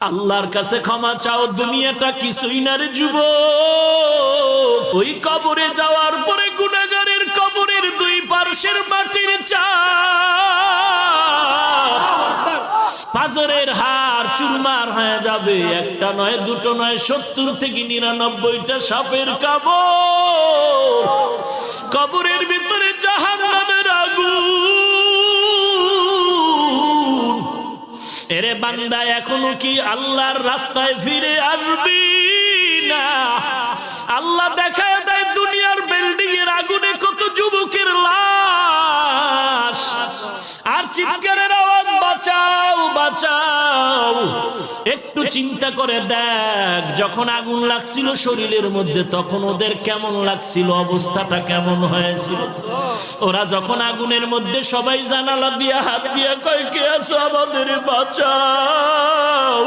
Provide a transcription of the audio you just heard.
আল্লাহর কাছে ক্ষমা চাও, দুনিয়াটা কিছুই না রে যুবক। ওই কবরে যাওয়ার পরে গুনাহগারের কবরের দুই পার্শ্বের মাটির চাপ পাজরের হাড় চুরমার হয়ে যাবে। একটা নয়, দুটো নয়, 70 থেকে 99টা সাপের কামড়। কবরের ভিতরে জাহান্নামের আগুন। এরে বান্দা, এখনো কি আল্লাহর রাস্তায় ফিরে আসবি না? আল্লাহ দেখায় দেয় দুনিয়ার বিল্ডিং এর আগুনে কত যুবকের লাশ, আর চিৎকারের আওয়াজ, বাঁচাও বাঁচাও। একটু চিন্তা করে দেখ, যখন আগুন লাগছিল শরীরের মধ্যে তখন ওদের কেমন লাগছিল, অবস্থাটা কেমন হয়েছিল। ওরা যখন আগুনের মধ্যে সবাই জানালা দিয়া হাত দিয়া কয়, কে আছো, আমাদের বাঁচাও।